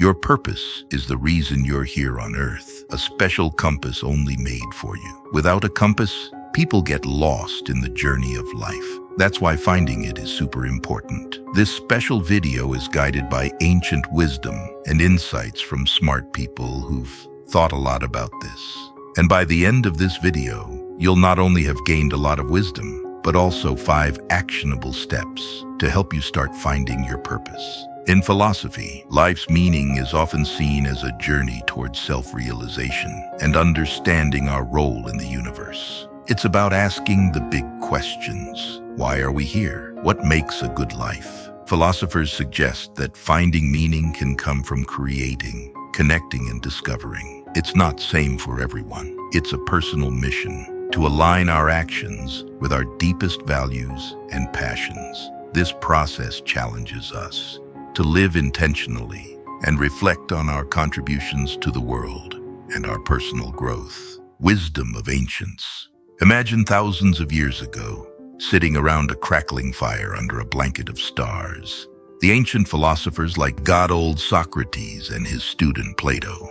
Your purpose is the reason you're here on Earth, a special compass only made for you. Without a compass, people get lost in the journey of life. That's why finding it is super important. This special video is guided by ancient wisdom and insights from smart people who've thought a lot about this. And by the end of this video, you'll not only have gained a lot of wisdom, but also 5 actionable steps to help you start finding your purpose. In philosophy, life's meaning is often seen as a journey towards self-realization and understanding our role in the universe. It's about asking the big questions. Why are we here? What makes a good life? Philosophers suggest that finding meaning can come from creating, connecting, and discovering. It's not same for everyone. It's a personal mission to align our actions with our deepest values and passions. This process challenges us to live intentionally and reflect on our contributions to the world and our personal growth. Wisdom of ancients. Imagine thousands of years ago, sitting around a crackling fire under a blanket of stars. The ancient philosophers like god-old Socrates and his student Plato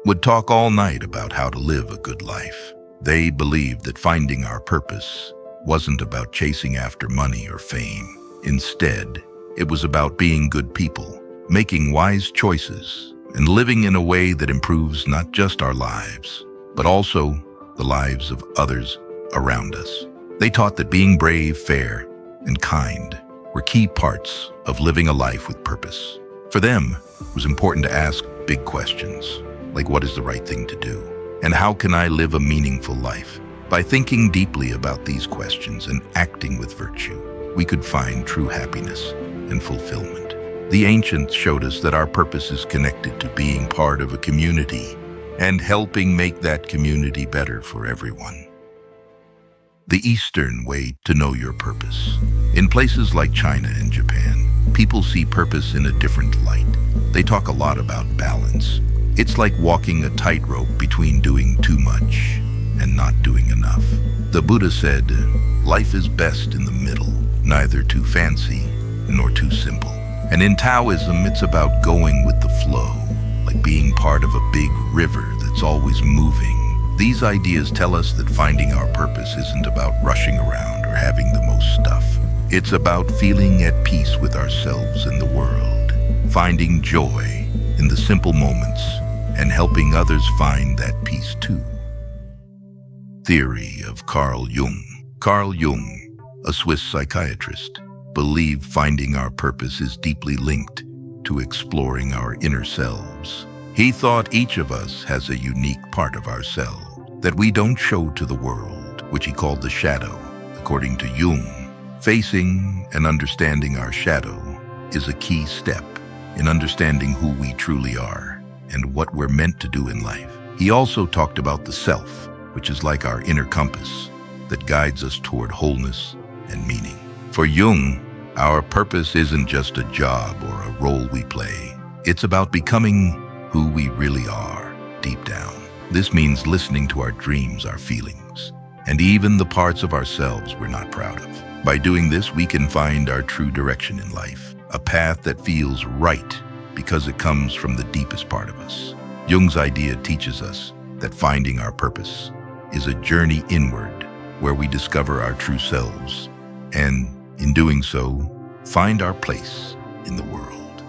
would talk all night about how to live a good life. They believed that finding our purpose wasn't about chasing after money or fame. Instead, it was about being good people, making wise choices, and living in a way that improves not just our lives, but also the lives of others around us. They taught that being brave, fair, and kind were key parts of living a life with purpose. For them, it was important to ask big questions, like what is the right thing to do? And how can I live a meaningful life? By thinking deeply about these questions and acting with virtue, we could find true happiness and fulfillment. The ancients showed us that our purpose is connected to being part of a community and helping make that community better for everyone. The Eastern way to know your purpose. In places like China and Japan, people see purpose in a different light. They talk a lot about balance. It's like walking a tightrope between doing too much and not doing enough. The Buddha said, life is best in the middle, neither too fancy nor too simple. And in Taoism, it's about going with the flow, like being part of a big river that's always moving. These ideas tell us that finding our purpose isn't about rushing around or having the most stuff. It's about feeling at peace with ourselves and the world, finding joy in the simple moments, and helping others find that peace too. Theory of Carl Jung. Carl Jung, a Swiss psychiatrist, believed finding our purpose is deeply linked to exploring our inner selves. He thought each of us has a unique part of ourselves that we don't show to the world, which he called the shadow. According to Jung, facing and understanding our shadow is a key step in understanding who we truly are and what we're meant to do in life. He also talked about the self, which is like our inner compass that guides us toward wholeness and meaning. For Jung, our purpose isn't just a job or a role we play. It's about becoming who we really are, deep down. This means listening to our dreams, our feelings, and even the parts of ourselves we're not proud of. By doing this, we can find our true direction in life, a path that feels right because it comes from the deepest part of us. Jung's idea teaches us that finding our purpose is a journey inward where we discover our true selves and, in doing so, find our place in the world.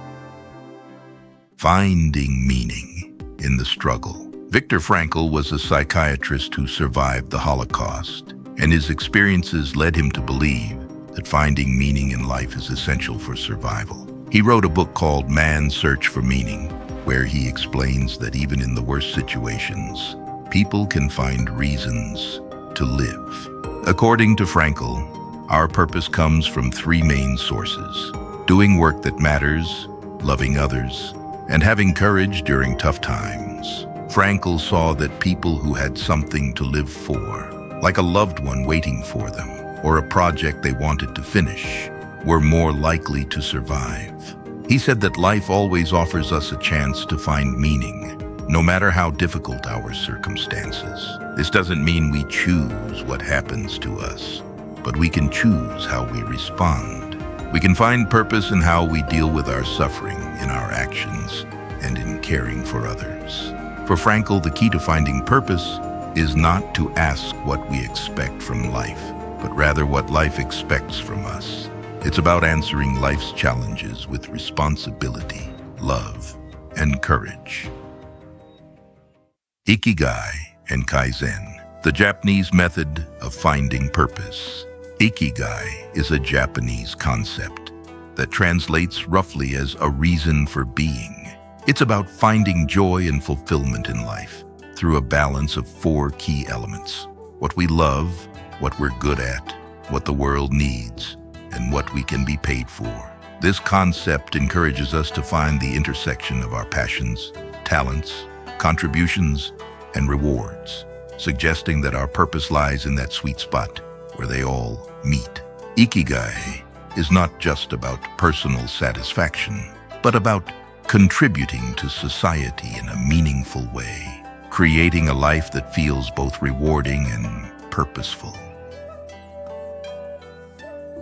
Finding meaning in the struggle. Viktor Frankl was a psychiatrist who survived the Holocaust, and his experiences led him to believe that finding meaning in life is essential for survival. He wrote a book called Man's Search for Meaning, where he explains that even in the worst situations, people can find reasons to live. According to Frankl, our purpose comes from 3 main sources: doing work that matters, loving others, and having courage during tough times. Frankl saw that people who had something to live for, like a loved one waiting for them, or a project they wanted to finish, were more likely to survive. He said that life always offers us a chance to find meaning, no matter how difficult our circumstances. This doesn't mean we choose what happens to us, but we can choose how we respond. We can find purpose in how we deal with our suffering, in our actions, and in caring for others. For Frankl, the key to finding purpose is not to ask what we expect from life, but rather what life expects from us. It's about answering life's challenges with responsibility, love, and courage. Ikigai and Kaizen, the Japanese method of finding purpose. Ikigai is a Japanese concept that translates roughly as a reason for being. It's about finding joy and fulfillment in life through a balance of 4 key elements: what we love, what we're good at, what the world needs, and what we can be paid for. This concept encourages us to find the intersection of our passions, talents, contributions, and rewards, suggesting that our purpose lies in that sweet spot where they all meet. Ikigai is not just about personal satisfaction, but about contributing to society in a meaningful way, creating a life that feels both rewarding and purposeful.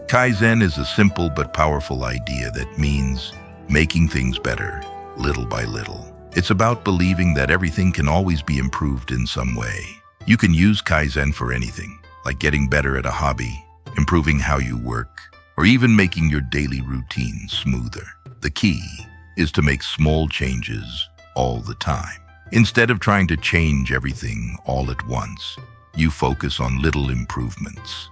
Kaizen is a simple but powerful idea that means making things better, little by little. It's about believing that everything can always be improved in some way. You can use Kaizen for anything, like getting better at a hobby, improving how you work, or even making your daily routine smoother. The key is to make small changes all the time. Instead of trying to change everything all at once, you focus on little improvements.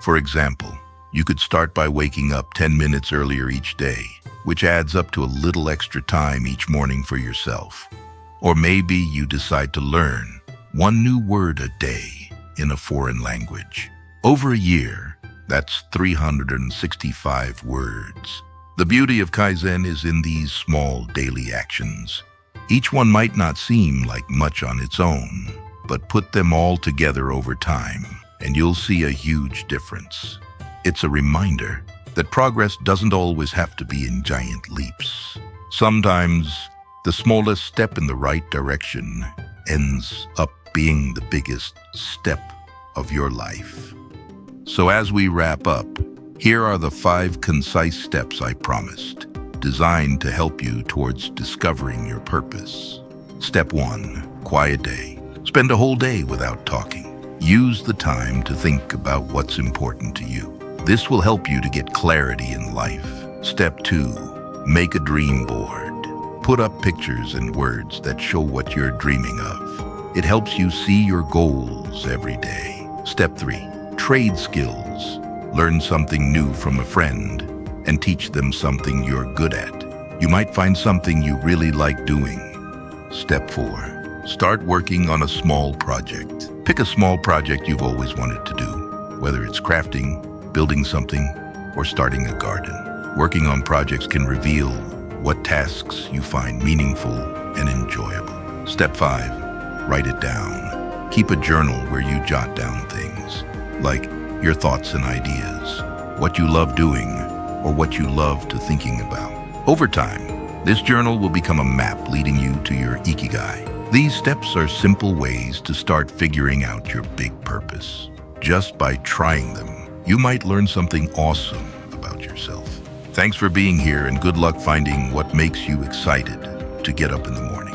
For example, you could start by waking up 10 minutes earlier each day, which adds up to a little extra time each morning for yourself. Or maybe you decide to learn 1 new word a day in a foreign language. Over a year, that's 365 words. The beauty of Kaizen is in these small daily actions. Each one might not seem like much on its own, but put them all together over time, and you'll see a huge difference. It's a reminder that progress doesn't always have to be in giant leaps. Sometimes, the smallest step in the right direction ends up being the biggest step of your life. So as we wrap up, here are the 5 concise steps I promised, designed to help you towards discovering your purpose. Step 1, quiet day. Spend a whole day without talking. Use the time to think about what's important to you. This will help you to get clarity in life. Step 2, make a dream board. Put up pictures and words that show what you're dreaming of. It helps you see your goals every day. Step 3, trade skills. Learn something new from a friend and teach them something you're good at. You might find something you really like doing. Step 4, start working on a small project. Pick a small project you've always wanted to do, whether it's crafting, building something, or starting a garden. Working on projects can reveal what tasks you find meaningful and enjoyable. Step 5, write it down. Keep a journal where you jot down things, like your thoughts and ideas, what you love doing, or what you love to thinking about. Over time, this journal will become a map leading you to your Ikigai. These steps are simple ways to start figuring out your big purpose. Just by trying them, you might learn something awesome about yourself. Thanks for being here, and good luck finding what makes you excited to get up in the morning.